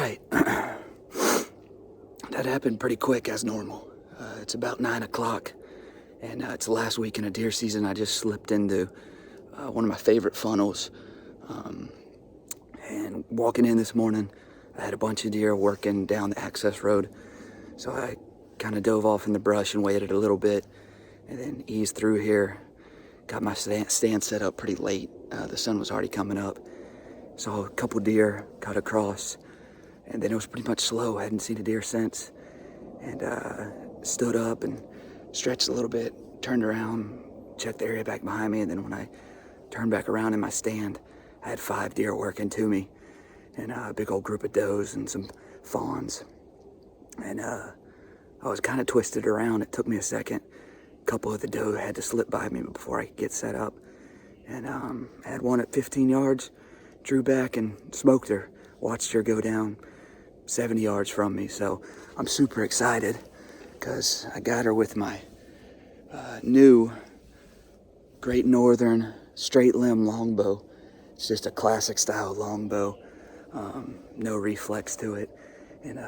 right. That happened pretty quick as normal. It's about 9 o'clock, and it's the last week in a deer season. I just slipped into one of my favorite funnels. And walking in this morning, I had a bunch of deer working down the access road. So I kind of dove off in the brush and waited a little bit, and then eased through here. Got my stand set up pretty late. The sun was already coming up. Saw a couple deer cut across, and then it was pretty much slow. I hadn't seen a deer since. And stood up and stretched a little bit, turned around, checked the area back behind me, and then when I turned back around in my stand, I had 5 deer working to me, and a big old group of does and some fawns. And I was kind of twisted around. It took me a second. A couple of the doe had to slip by me before I could get set up. And I had one at 15 yards, drew back and smoked her, watched her go down 70 yards from me. So I'm super excited because I got her with my new Great Northern straight limb longbow. It's just a classic style longbow, no reflex to it, and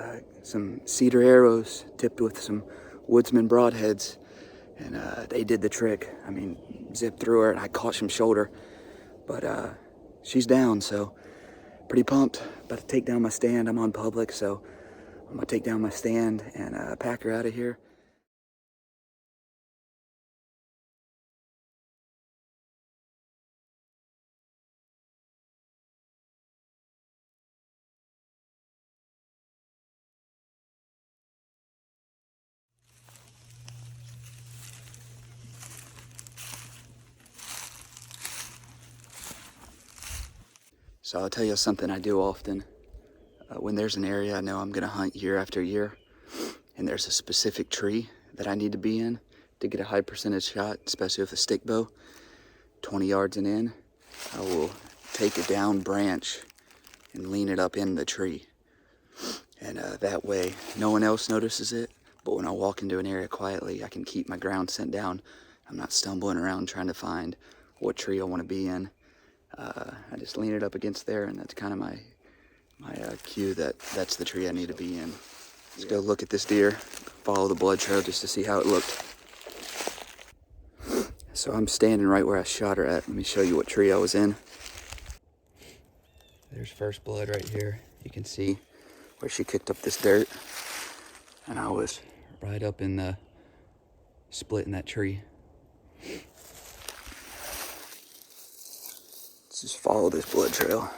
some cedar arrows tipped with some Woodsman broadheads, and they did the trick. I mean, zipped through her, and I caught some shoulder, but she's down, so pretty pumped. About to take down my stand. I'm on public, so I'm gonna take down my stand and pack her out of here. So I'll tell you something I do often. When there's an area I know I'm gonna hunt year after year, and there's a specific tree that I need to be in to get a high percentage shot, especially with a stick bow, 20 yards and in, I will take a down branch and lean it up in the tree. And that way, no one else notices it, but when I walk into an area quietly, I can keep my ground scent down. I'm not stumbling around trying to find what tree I want to be in. I just lean it up against there, and that's kind of my cue that that's the tree I need to be in. Let's go look at this deer, follow the blood trail just to see how it looked. So I'm standing right where I shot her at. Let me show you what tree I was in. There's first blood right here. You can see where she kicked up this dirt. And I was right up in the split in that tree. Let's just follow this blood trail.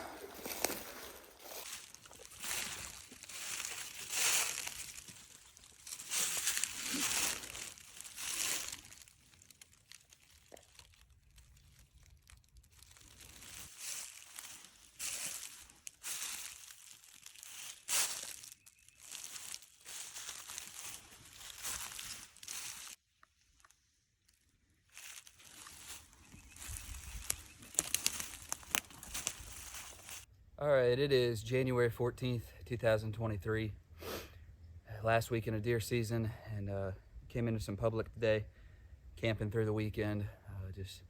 All right, it is January 14th, 2023. Last week in a deer season, and came into some public today, camping through the weekend. Just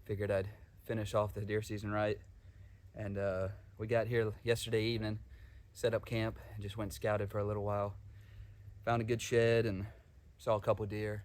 figured I'd finish off the deer season right. And we got here yesterday evening, set up camp, and just went scouted for a little while. Found a good shed and saw a couple deer.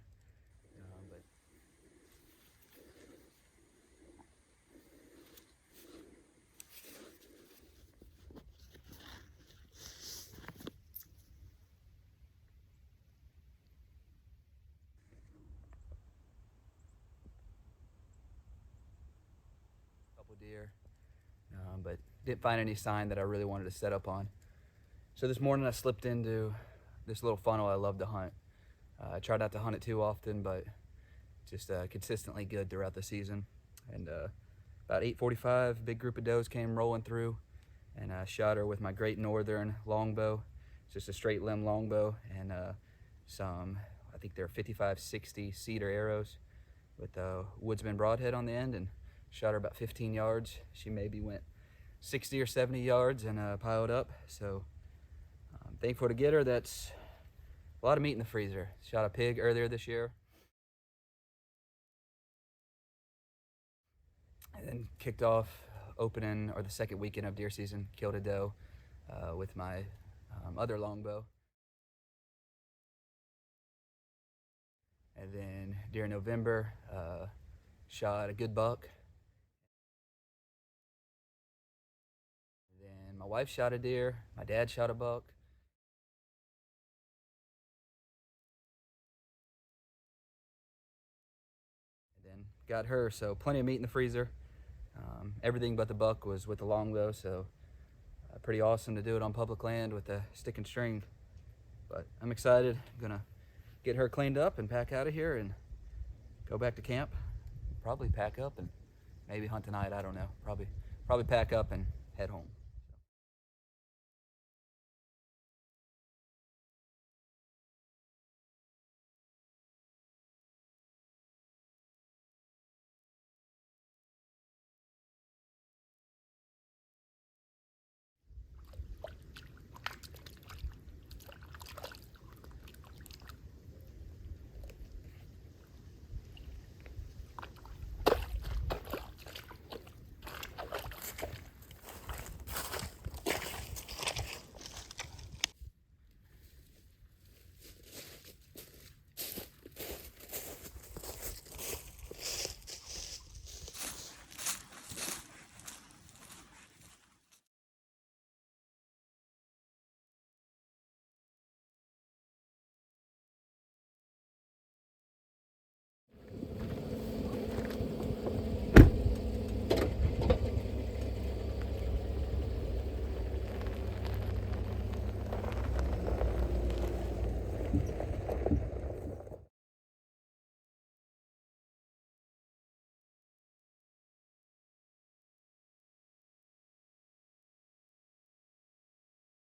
But didn't find any sign that I really wanted to set up on. So this morning I slipped into this little funnel I love to hunt. I try not to hunt it too often, but just consistently good throughout the season. And about 8:45, big group of does came rolling through, and I shot her with my Great Northern longbow. It's just a straight limb longbow, and some, I think they're 55-60 cedar arrows with a Woodsman broadhead on the end, and shot her about 15 yards. She maybe went 60 or 70 yards and piled up. So I'm thankful to get her. That's a lot of meat in the freezer. Shot a pig earlier this year. And then kicked off opening, or the second weekend of deer season, killed a doe. with my other longbow. And then during November, shot a good buck. And then my wife shot a deer. My dad shot a buck. And then got her, so plenty of meat in the freezer. Everything but the buck was with the longbow, so pretty awesome to do it on public land with a stick and string. But I'm excited. I'm gonna get her cleaned up and pack out of here and go back to camp. Probably pack up and maybe hunt tonight. I don't know. Probably pack up and head home.